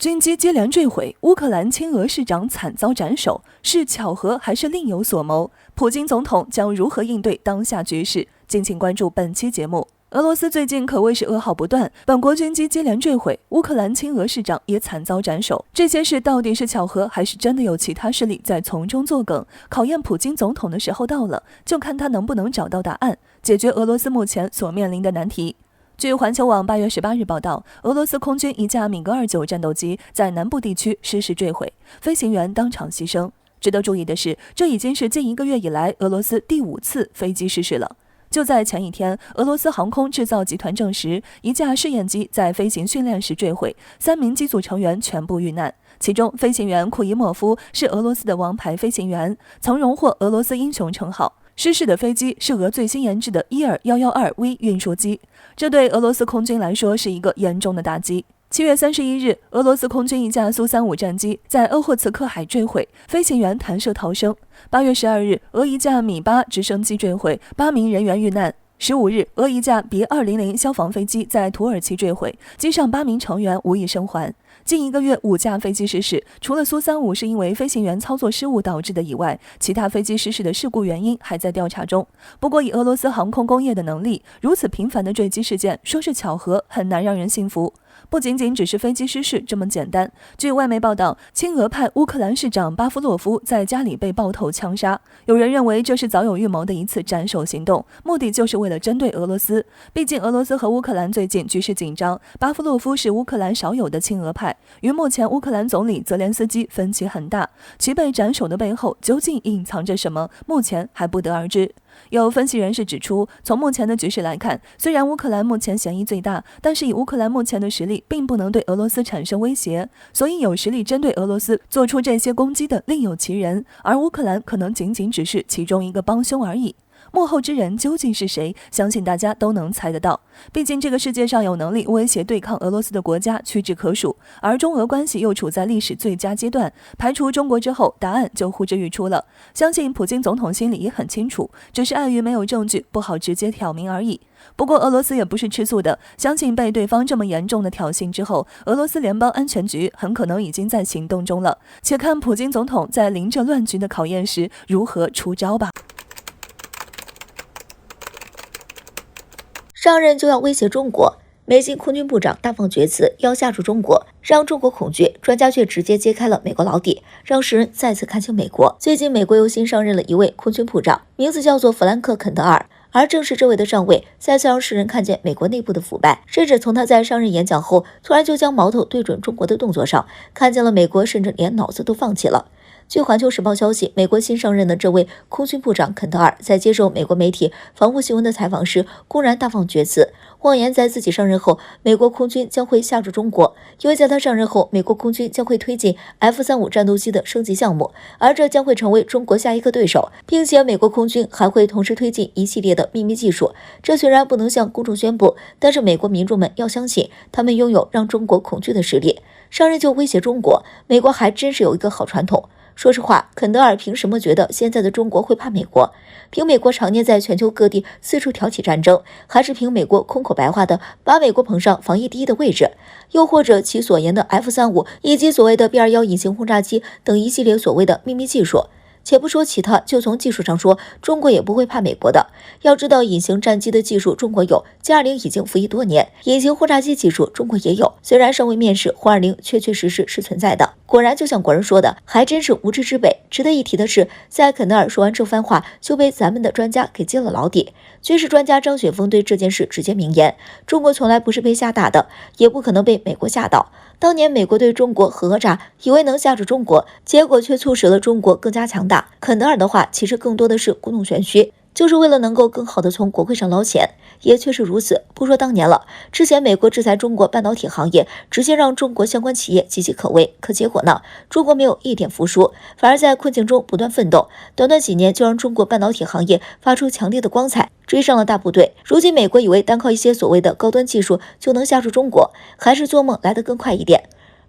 军机接连坠毁，乌克兰亲俄市长惨遭斩首，是巧合还是另有所谋？普京总统将如何应对当下局势？敬请关注本期节目。俄罗斯最近可谓是噩耗不断，本国军机接连坠毁，乌克兰亲俄市长也惨遭斩首。这些事到底是巧合，还是真的有其他势力在从中作梗？考验普京总统的时候到了，就看他能不能找到答案，解决俄罗斯目前所面临的难题。据环球网8月18日报道，俄罗斯空军一架米格29战斗机在南部地区失事坠毁，飞行员当场牺牲。值得注意的是，这已经是近1个月以来俄罗斯第5次飞机失事了。就在前一天，俄罗斯航空制造集团证实，一架试验机在飞行训练时坠毁，3名机组成员全部遇难。其中，飞行员库伊莫夫是俄罗斯的王牌飞行员，曾荣获俄罗斯英雄称号。失事的飞机是俄最新研制的伊尔112V 运输机，这对俄罗斯空军来说是一个严重的打击。7月31日，俄罗斯空军一架苏35战机在鄂霍次克海坠毁，飞行员弹射逃生。8月12日，俄一架米8直升机坠毁，8名人员遇难。15日，俄一架别200消防飞机在土耳其坠毁，机上8名成员无一生还。近1个月5架飞机失事，除了苏35是因为飞行员操作失误导致的以外，其他飞机失事的事故原因还在调查中。不过以俄罗斯航空工业的能力，如此频繁的坠机事件说是巧合很难让人信服。不仅仅只是飞机失事这么简单。据外媒报道，亲俄派乌克兰市长巴夫洛夫在家里被爆头枪杀，有人认为这是早有预谋的一次斩首行动，目的就是为了针对俄罗斯。毕竟俄罗斯和乌克兰最近局势紧张，巴夫洛夫是乌克兰少有的亲俄派，与目前乌克兰总理泽连斯基分歧很大，其被斩首的背后究竟隐藏着什么，目前还不得而知。有分析人士指出，从目前的局势来看，虽然乌克兰目前嫌疑最大，但是以乌克兰目前的实力，并不能对俄罗斯产生威胁，所以有实力针对俄罗斯做出这些攻击的另有其人，而乌克兰可能仅仅只是其中一个帮凶而已。幕后之人究竟是谁？相信大家都能猜得到。毕竟这个世界上有能力威胁对抗俄罗斯的国家屈指可数，而中俄关系又处在历史最佳阶段，排除中国之后，答案就呼之欲出了。相信普京总统心里也很清楚，只是碍于没有证据，不好直接挑明而已。不过俄罗斯也不是吃素的，相信被对方这么严重的挑衅之后，俄罗斯联邦安全局很可能已经在行动中了。且看普京总统在临这乱局的考验时如何出招吧。上任就要威胁中国，美军空军部长大放厥词，要吓住中国，让中国恐惧。专家却直接揭开了美国老底，让世人再次看清美国。最近，美国又新上任了一位空军部长，名字叫做弗兰克·肯德尔。而正是这位的上位，再次让世人看见美国内部的腐败，甚至从他在上任演讲后，突然就将矛头对准中国的动作上，看见了美国甚至连脑子都放弃了。据环球时报消息，美国新上任的这位空军部长肯德尔在接受美国媒体防务新闻的采访时，公然大放厥词，妄言在自己上任后，美国空军将会吓住中国，因为在他上任后，美国空军将会推进 F-35战斗机的升级项目，而这将会成为中国下一个对手，并且美国空军还会同时推进一系列的秘密技术。这虽然不能向公众宣布，但是美国民众们要相信，他们拥有让中国恐惧的实力。上任就威胁中国，美国还真是有一个好传统。说实话，肯德尔凭什么觉得现在的中国会怕美国？凭美国常年在全球各地四处挑起战争，还是凭美国空口白话的把美国捧上防疫第一的位置？又或者其所言的 F-35以及所谓的 B-21隐形轰炸机等一系列所谓的秘密技术？且不说其他，就从技术上说，中国也不会怕美国的。要知道，隐形战机的技术中国有，G20已经服役多年，隐形轰炸机技术中国也有，虽然尚未面世，轰20确确实实是存在的。果然，就像国人说的，还真是无知之辈。值得一提的是，在肯德尔说完这番话，就被咱们的专家给揭了老底。军事专家张雪峰对这件事直接明言：中国从来不是被吓大的，也不可能被美国吓倒。当年美国对中国核讹诈，以为能吓住中国，结果却促使了中国更加强大。肯德尔的话其实更多的是故弄玄虚，就是为了能够更好的从国会上捞钱，也确实如此。不说当年了，之前美国制裁中国半导体行业，直接让中国相关企业岌岌可危。可结果呢？中国没有一点服输，反而在困境中不断奋斗，短短几年就让中国半导体行业发出强烈的光彩，追上了大部队。如今美国以为单靠一些所谓的高端技术就能吓住中国，还是做梦来得更快一点。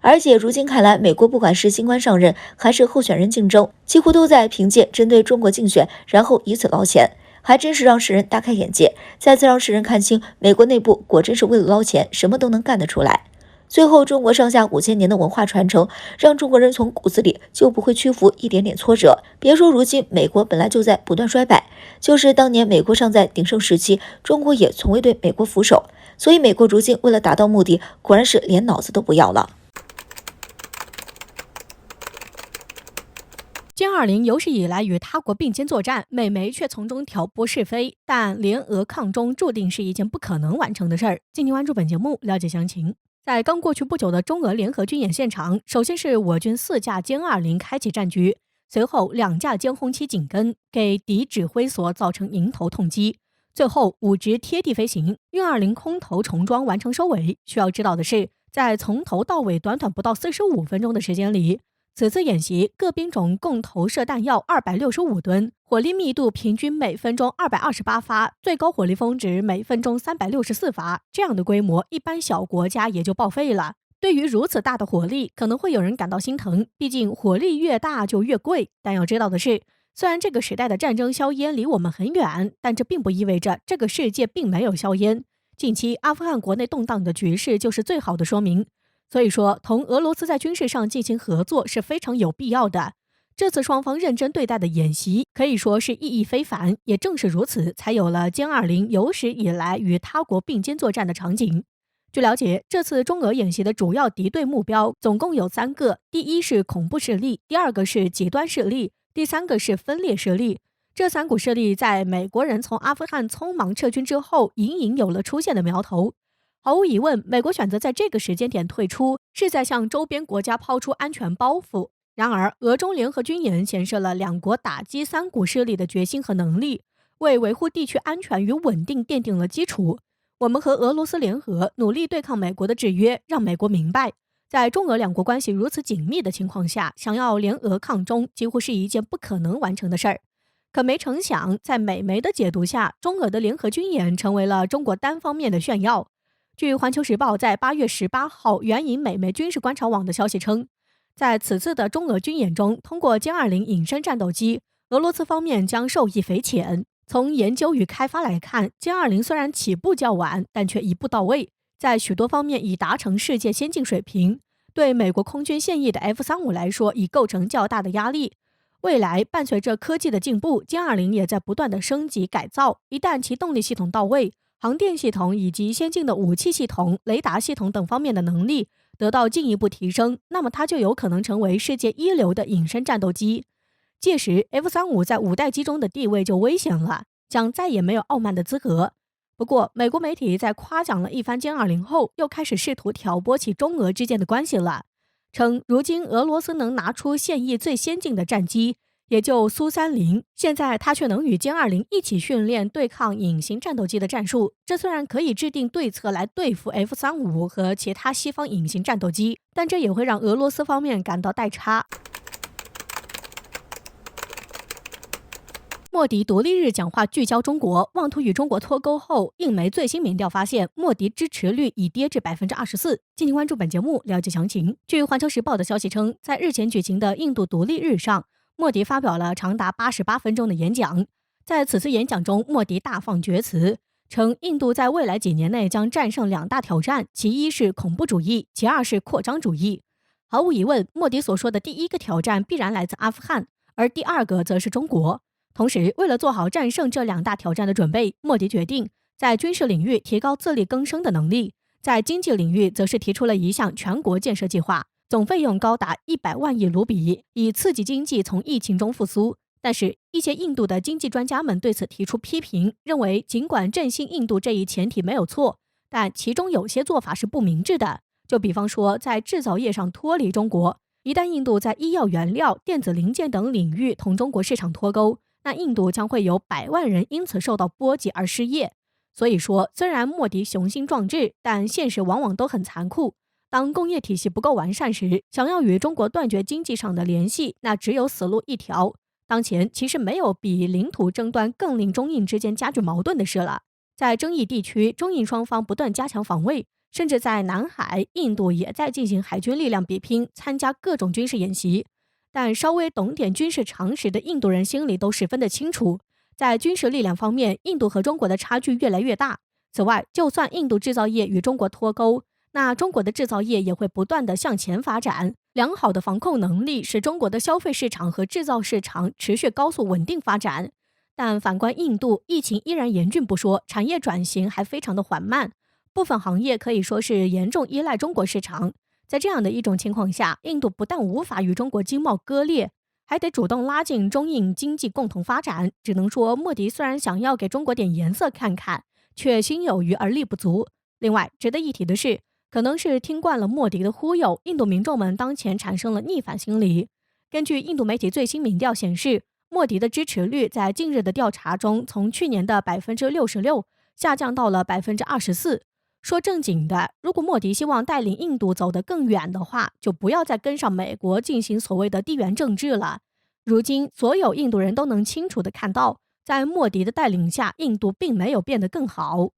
而且如今看来，美国不管是新官上任还是候选人竞争，几乎都在凭借针对中国竞选，然后以此捞钱。还真是让世人大开眼界，再次让世人看清，美国内部果真是为了捞钱，什么都能干得出来。最后，中国上下5000年的文化传承，让中国人从骨子里就不会屈服一点点挫折。别说如今美国本来就在不断衰败，就是当年美国尚在鼎盛时期，中国也从未对美国服手。所以美国如今为了达到目的，果然是连脑子都不要了。歼20有史以来与他国并肩作战，美媒却从中挑拨是非，但联俄抗中注定是一件不可能完成的事儿。敬请关注本节目，了解详情。在刚过去不久的中俄联合军演现场，首先是我军4架歼20开启战局，随后2架歼轰7紧跟，给敌指挥所造成迎头痛击，最后5直贴地飞行，运20空投重装完成收尾。需要知道的是，在从头到尾短短不到45分钟的时间里，此次演习各兵种共投射弹药265吨，火力密度平均每分钟228发，最高火力峰值每分钟364发。这样的规模，一般小国家也就报废了。对于如此大的火力，可能会有人感到心疼，毕竟火力越大就越贵。但要知道的是，虽然这个时代的战争硝烟离我们很远，但这并不意味着这个世界并没有硝烟。近期阿富汗国内动荡的局势就是最好的说明。所以说，同俄罗斯在军事上进行合作是非常有必要的。这次双方认真对待的演习可以说是意义非凡，也正是如此，才有了歼20有史以来与他国并肩作战的场景。据了解，这次中俄演习的主要敌对目标总共有3个，第一是恐怖势力，第2个是极端势力，第3个是分裂势力。这3股势力在美国人从阿富汗匆忙撤军之后，隐隐有了出现的苗头。毫无疑问，美国选择在这个时间点退出，是在向周边国家抛出安全包袱。然而，俄中联合军演显示了两国打击3股势力的决心和能力，为维护地区安全与稳定奠定了基础。我们和俄罗斯联合，努力对抗美国的制约，让美国明白，在中俄两国关系如此紧密的情况下，想要联俄抗中，几乎是一件不可能完成的事儿。可没成想，在美媒的解读下，中俄的联合军演成为了中国单方面的炫耀。据环球时报在8月18号援引美媒军事观察网的消息称，在此次的中俄军演中，通过歼20隐身战斗机，俄罗斯方面将受益匪浅。从研究与开发来看，歼20虽然起步较晚，但却一步到位，在许多方面已达成世界先进水平，对美国空军现役的 F-35来说已构成较大的压力。未来伴随着科技的进步，歼20也在不断的升级改造，一旦其动力系统到位，航电系统以及先进的武器系统、雷达系统等方面的能力得到进一步提升，那么它就有可能成为世界一流的隐身战斗机。届时 F-35在5代机中的地位就危险了，将再也没有傲慢的资格。不过，美国媒体在夸奖了一番歼20后，又开始试图挑拨起中俄之间的关系了，称如今俄罗斯能拿出现役最先进的战机，也就苏30，现在他却能与歼20一起训练对抗隐形战斗机的战术。这虽然可以制定对策来对付 F-35和其他西方隐形战斗机，但这也会让俄罗斯方面感到代差。莫迪独立日讲话聚焦中国，妄图与中国脱钩后，印媒最新民调发现，莫迪支持率已跌至24%。敬请关注本节目，了解详情。据环球时报的消息称，在日前举行的印度独立日上，莫迪发表了长达88分钟的演讲。在此次演讲中，莫迪大放厥词，称印度在未来几年内将战胜2大挑战，其一是恐怖主义，其二是扩张主义。毫无疑问，莫迪所说的第一个挑战必然来自阿富汗，而第2个则是中国。同时，为了做好战胜这2大挑战的准备，莫迪决定在军事领域提高自力更生的能力，在经济领域则是提出了一项全国建设计划，总费用高达100万亿卢比，以刺激经济从疫情中复苏。但是，一些印度的经济专家们对此提出批评，认为尽管振兴印度这一前提没有错，但其中有些做法是不明智的。就比方说，在制造业上脱离中国，一旦印度在医药原料、电子零件等领域同中国市场脱钩，那印度将会有100万人因此受到波及而失业。所以说，虽然莫迪雄心壮志，但现实往往都很残酷。当工业体系不够完善时，想要与中国断绝经济上的联系，那只有死路一条。当前其实没有比领土争端更令中印之间加剧矛盾的事了。在争议地区，中印双方不断加强防卫，甚至在南海，印度也在进行海军力量比拼，参加各种军事演习。但稍微懂点军事常识的印度人心里都十分的清楚，在军事力量方面，印度和中国的差距越来越大。此外，就算印度制造业与中国脱钩，那中国的制造业也会不断地向前发展。良好的防控能力使中国的消费市场和制造市场持续高速稳定发展。但反观印度，疫情依然严峻不说，产业转型还非常的缓慢，部分行业可以说是严重依赖中国市场。在这样的一种情况下，印度不但无法与中国经贸割裂，还得主动拉近中印经济共同发展。只能说莫迪虽然想要给中国点颜色看看，却心有余而力不足。另外值得一提的是，可能是听惯了莫迪的忽悠，印度民众们当前产生了逆反心理。根据印度媒体最新民调显示，莫迪的支持率在近日的调查中从去年的 66% 下降到了 24%。说正经的，如果莫迪希望带领印度走得更远的话，就不要再跟上美国进行所谓的地缘政治了。如今所有印度人都能清楚地看到，在莫迪的带领下，印度并没有变得更好。